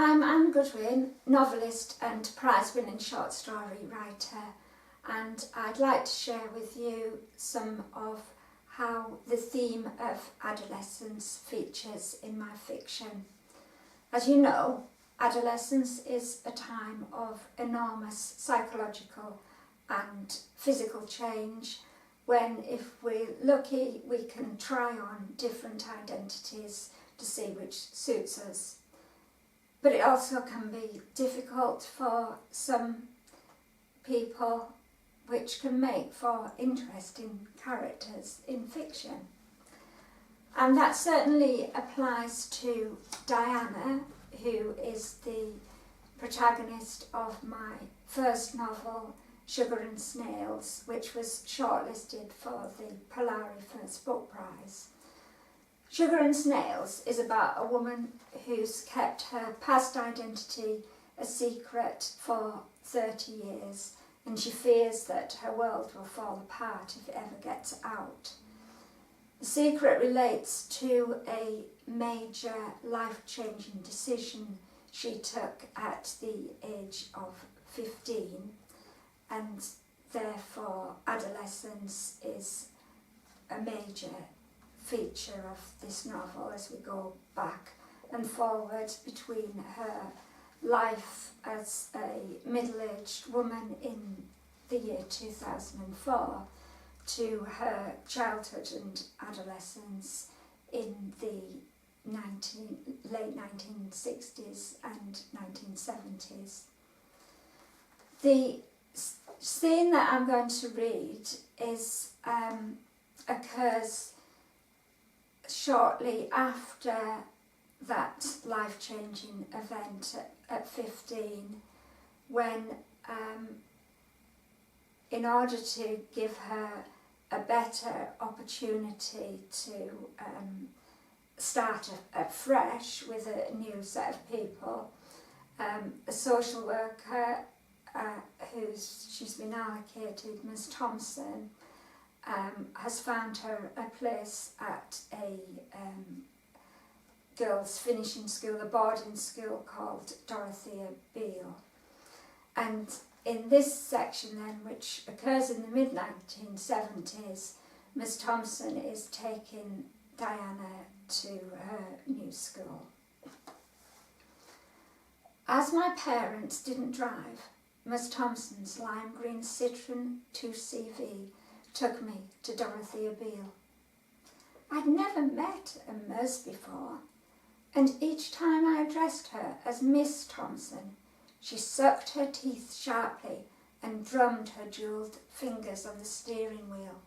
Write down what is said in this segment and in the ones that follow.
I'm Anne Goodwin, novelist and prize-winning short story writer, and I'd like to share with you some of how the theme of adolescence features in my fiction. As you know, adolescence is a time of enormous psychological and physical change when, if we're lucky, we can try on different identities to see which suits us. But it also can be difficult for some people, which can make for interesting characters in fiction. And that certainly applies to Diana, who is the protagonist of my first novel, Sugar and Snails, which was shortlisted for the Polari First Book Prize. Sugar and Snails is about a woman who's kept her past identity a secret for 30 years, and she fears that her world will fall apart if it ever gets out. The secret relates to a major life-changing decision she took at the age of 15, and therefore adolescence is a major feature of this novel as we go back and forward between her life as a middle-aged woman in the year 2004 to her childhood and adolescence in the late 1960s and 1970s. The scene that I'm going to read occurs shortly after that life-changing event at 15, when in order to give her a better opportunity to start afresh with a new set of people, a social worker she's been allocated, Ms. Thompson, has found her a place at a girls' finishing school, a boarding school called Dorothea Beale. And in this section then, which occurs in the mid-1970s, Ms. Thompson is taking Diana to her new school. As my parents didn't drive, Ms. Thompson's lime green Citroen 2CV took me to Dorothea Beale. I'd never met a Ms. before, and each time I addressed her as Miss Thompson, she sucked her teeth sharply and drummed her jewelled fingers on the steering wheel.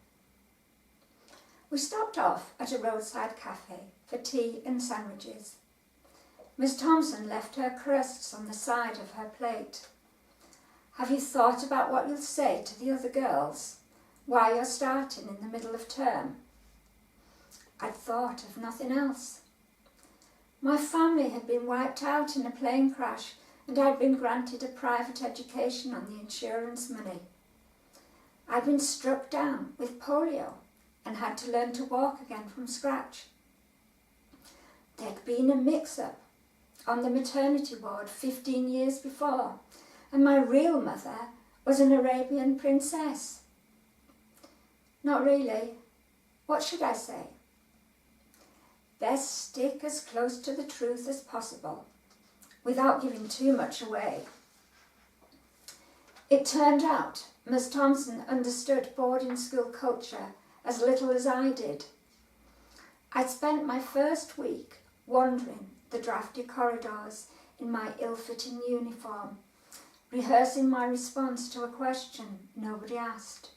We stopped off at a roadside cafe for tea and sandwiches. Miss Thompson left her crusts on the side of her plate. Have you thought about what you'll say to the other girls? Why you're starting in the middle of term? I'd thought of nothing else. My family had been wiped out in a plane crash, and I'd been granted a private education on the insurance money. I'd been struck down with polio and had to learn to walk again from scratch. There'd been a mix-up on the maternity ward 15 years before, and my real mother was an Arabian princess. Not really. What should I say? Best stick as close to the truth as possible, without giving too much away. It turned out Miss Thompson understood boarding school culture as little as I did. I'd spent my first week wandering the drafty corridors in my ill-fitting uniform, rehearsing my response to a question nobody asked.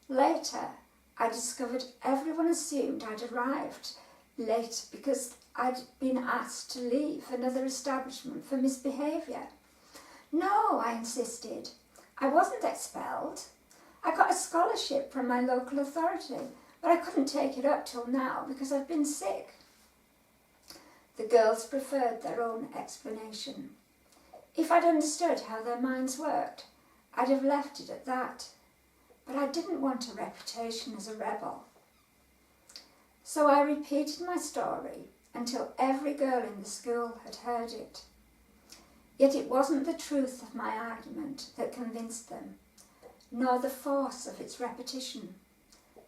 Later, I discovered everyone assumed I'd arrived late because I'd been asked to leave another establishment for misbehaviour. No, I insisted. I wasn't expelled. I got a scholarship from my local authority, but I couldn't take it up till now because I've been sick. The girls preferred their own explanation. If I'd understood how their minds worked, I'd have left it at that. But I didn't want a reputation as a rebel. So I repeated my story until every girl in the school had heard it. Yet it wasn't the truth of my argument that convinced them, nor the force of its repetition,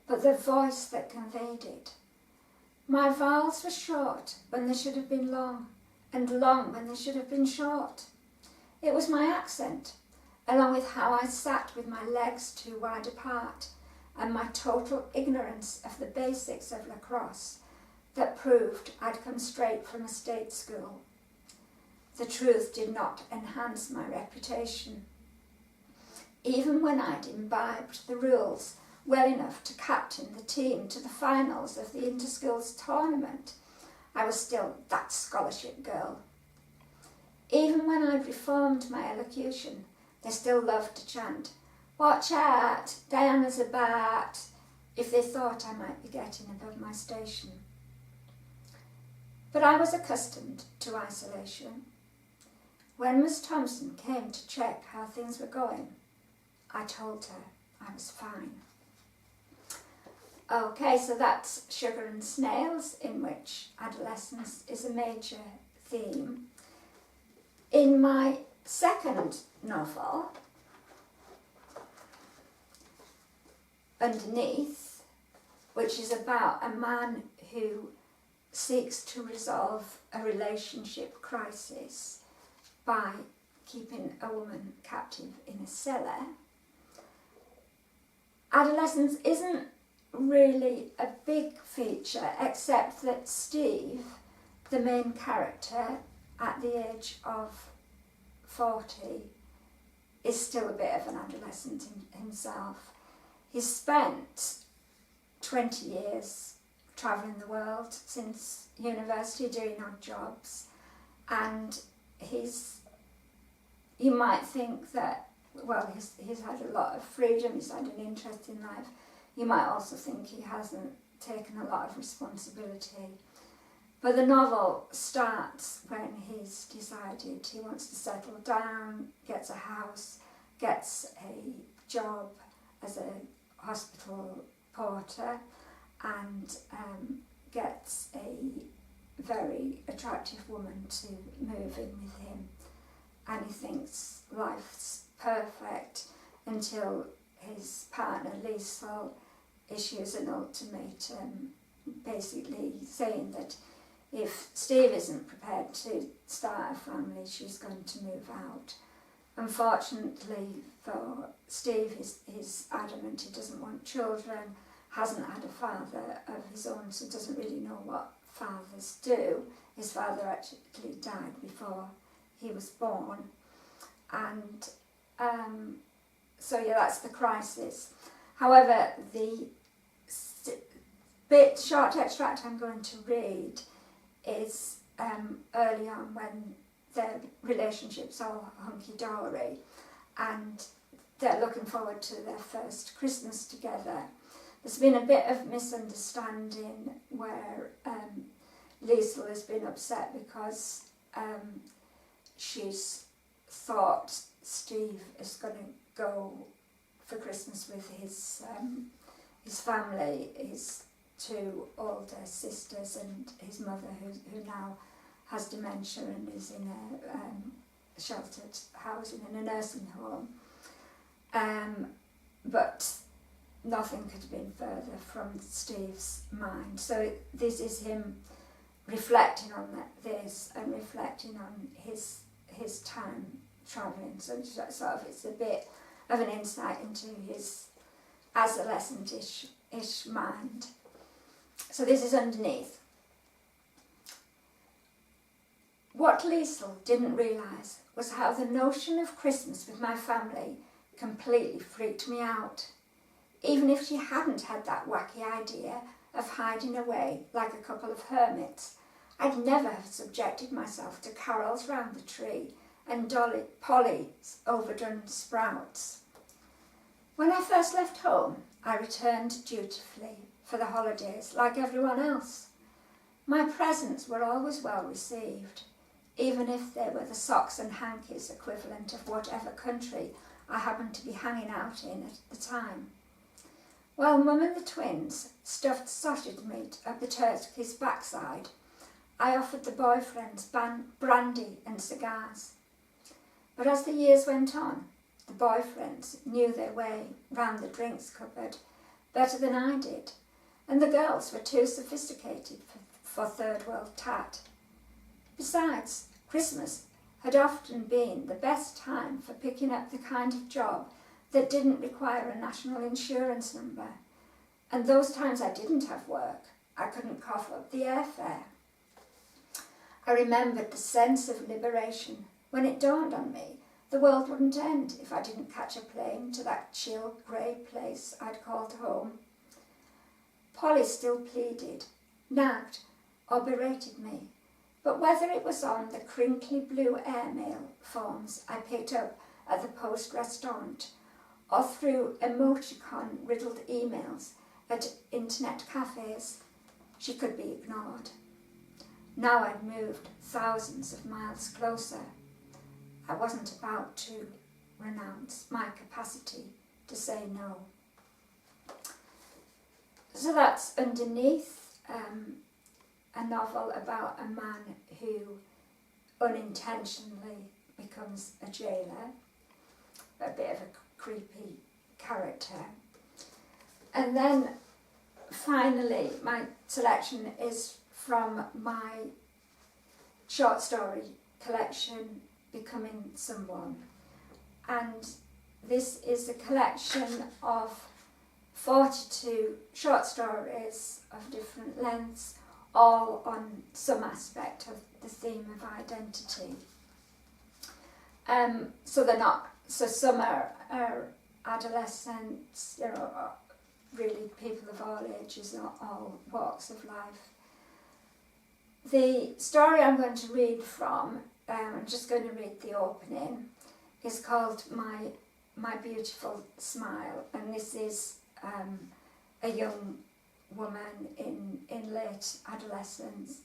but the voice that conveyed it. My vowels were short when they should have been long, and long when they should have been short. It was my accent, along with how I sat with my legs too wide apart, and my total ignorance of the basics of lacrosse, that proved I'd come straight from a state school. The truth did not enhance my reputation. Even when I'd imbibed the rules well enough to captain the team to the finals of the interschools tournament, I was still that scholarship girl. Even when I'd reformed my elocution, they still loved to chant, "Watch out, Diana's a bat," if they thought I might be getting above my station. But I was accustomed to isolation. When Miss Thompson came to check how things were going, I told her I was fine. Okay, so that's Sugar and Snails, in which adolescence is a major theme. In my second novel, Underneath, which is about a man who seeks to resolve a relationship crisis by keeping a woman captive in a cellar, adolescence isn't really a big feature, except that Steve, the main character, at the age of 40, is still a bit of an adolescent himself. He's spent 20 years travelling the world since university, doing odd jobs, and you might think that, well, he's had a lot of freedom, he's had an interesting life. You might also think he hasn't taken a lot of responsibility. But the novel starts when he's decided he wants to settle down, gets a house, gets a job as a hospital porter, and gets a very attractive woman to move in with him. And he thinks life's perfect until his partner Liesl issues an ultimatum, basically saying that if Steve isn't prepared to start a family, she's going to move out. Unfortunately for Steve, he's adamant he doesn't want children, hasn't had a father of his own, so doesn't really know what fathers do. His father actually died before he was born. And so yeah, that's the crisis. However, the short extract I'm going to read is early on when their relationship's all hunky-dory and they're looking forward to their first Christmas together. There's been a bit of misunderstanding where Liesl has been upset because she's thought Steve is going to go for Christmas with his family, his two older sisters and his mother who now has dementia and is in a sheltered housing in a nursing home. But nothing could have been further from Steve's mind. So this is him reflecting on this and reflecting on his time travelling. So it's a bit of an insight into his adolescent-ish mind. So this is Underneath. What Liesl didn't realise was how the notion of Christmas with my family completely freaked me out. Even if she hadn't had that wacky idea of hiding away like a couple of hermits, I'd never have subjected myself to carols round the tree and Polly's overdone sprouts. When I first left home, I returned dutifully for the holidays like everyone else. My presents were always well received, even if they were the socks and hankies equivalent of whatever country I happened to be hanging out in at the time. While Mum and the twins stuffed sausage meat up the turkey's backside, I offered the boyfriends brandy and cigars. But as the years went on, the boyfriends knew their way round the drinks cupboard better than I did, and the girls were too sophisticated for third world tat. Besides, Christmas had often been the best time for picking up the kind of job that didn't require a national insurance number, and those times I didn't have work, I couldn't cough up the airfare. I remembered the sense of liberation when it dawned on me the world wouldn't end if I didn't catch a plane to that chill, grey place I'd called home. Polly still pleaded, nagged, or berated me, but whether it was on the crinkly blue airmail forms I picked up at the Post restaurant or through emoticon-riddled emails at internet cafes, she could be ignored. Now I'd moved thousands of miles closer. I wasn't about to renounce my capacity to say no. So that's Underneath, a novel about a man who unintentionally becomes a jailer, a bit of a creepy character. And then finally my selection is from my short story collection, Becoming Someone. And this is a collection of 42 short stories of different lengths, all on some aspect of the theme of identity. So some are adolescents, really people of all ages, all walks of life. The story I'm going to read from, I'm just going to read the opening, is called My Beautiful Smile, and this is a young woman in late adolescence.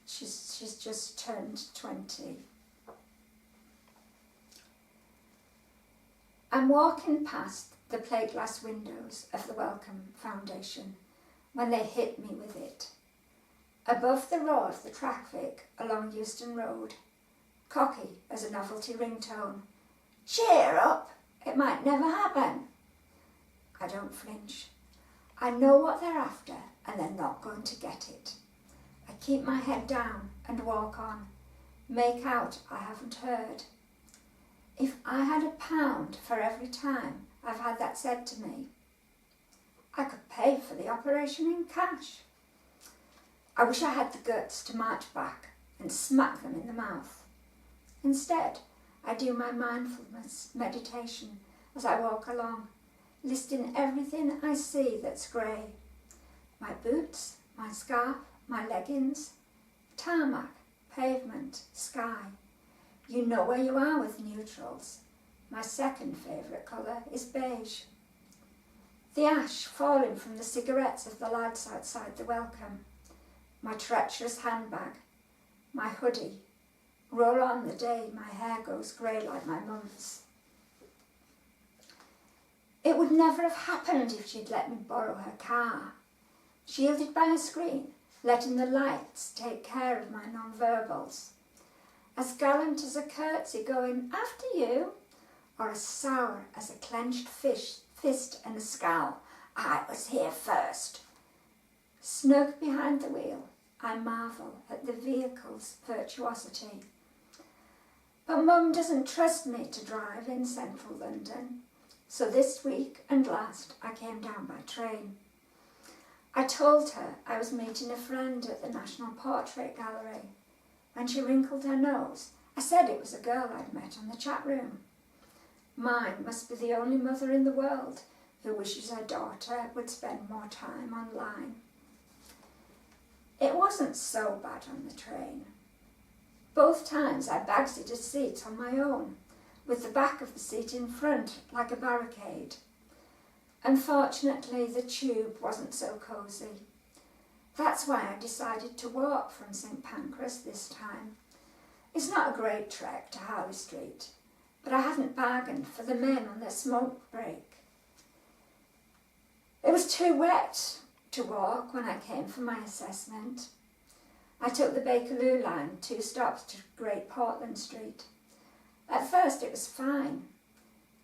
She's just turned 20. I'm walking past the plate glass windows of the Wellcome Foundation when they hit me with it. Above the roar of the traffic along Euston Road, cocky as a novelty ringtone. Cheer up, it might never happen. I don't flinch. I know what they're after and they're not going to get it. I keep my head down and walk on, make out I haven't heard. If I had £1 for every time I've had that said to me, I could pay for the operation in cash. I wish I had the guts to march back and smack them in the mouth. Instead, I do my mindfulness meditation as I walk along, listing everything I see that's grey. My boots, my scarf, my leggings, tarmac, pavement, sky. You know where you are with neutrals. My second favourite colour is beige. The ash falling from the cigarettes of the lads outside the Wellcome. My treacherous handbag, my hoodie, roll on the day my hair goes grey like my mum's. It would never have happened if she'd let me borrow her car, shielded by a screen, letting the lights take care of my non-verbals. As gallant as a curtsy going, after you, or as sour as a clenched fist and a scowl, I was here first. Snug behind the wheel, I marvel at the vehicle's virtuosity. But Mum doesn't trust me to drive in central London, so this week and last I came down by train. I told her I was meeting a friend at the National Portrait Gallery. When she wrinkled her nose, I said it was a girl I'd met on the chat room. Mine must be the only mother in the world who wishes her daughter would spend more time online. It wasn't so bad on the train. Both times I bagged a seat on my own, with the back of the seat in front like a barricade. Unfortunately, the tube wasn't so cosy. That's why I decided to walk from St Pancras this time. It's not a great trek to Harley Street, but I hadn't bargained for the men on their smoke break. It was too wet to walk when I came for my assessment. I took the Bakerloo line 2 stops to Great Portland Street. At first it was fine.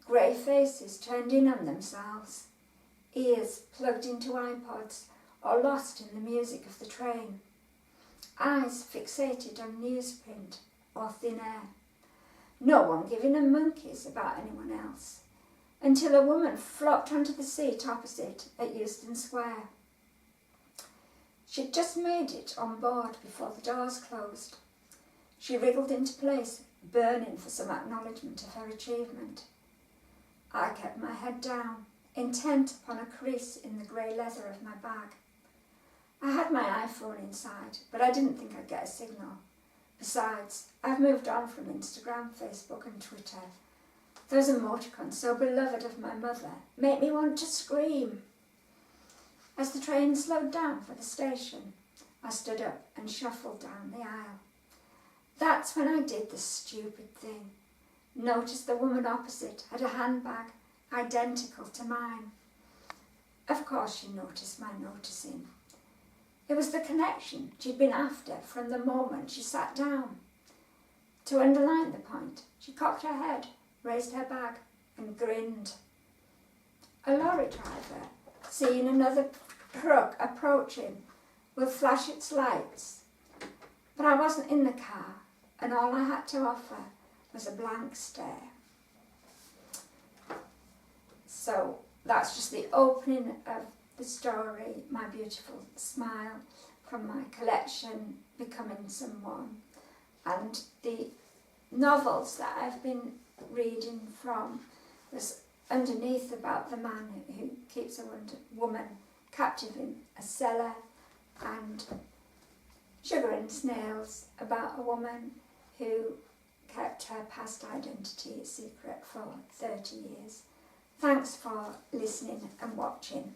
Grey faces turned in on themselves, ears plugged into iPods or lost in the music of the train, eyes fixated on newsprint or thin air. No one giving a monkeys about anyone else, until a woman flopped onto the seat opposite at Euston Square. She'd just made it on board before the doors closed. She wriggled into place, burning for some acknowledgement of her achievement. I kept my head down, intent upon a crease in the grey leather of my bag. I had my iPhone inside, but I didn't think I'd get a signal. Besides, I've moved on from Instagram, Facebook and Twitter. Those emoticons, so beloved of my mother, make me want to scream. As the train slowed down for the station, I stood up and shuffled down the aisle. That's when I did the stupid thing. Noticed the woman opposite had a handbag identical to mine. Of course she noticed my noticing. It was the connection she'd been after from the moment she sat down. To underline the point, she cocked her head, raised her bag and grinned. A lorry driver, seeing another truck approaching, would flash its lights. But I wasn't in the car, and all I had to offer was a blank stare. So that's just the opening of the story, My Beautiful Smile, from my collection, Becoming Someone. And the novels that I've been reading from was Underneath, about the man who keeps a woman captive in a cellar, and Sugar and Snails, about a woman who kept her past identity a secret for 30 years. Thanks for listening and watching.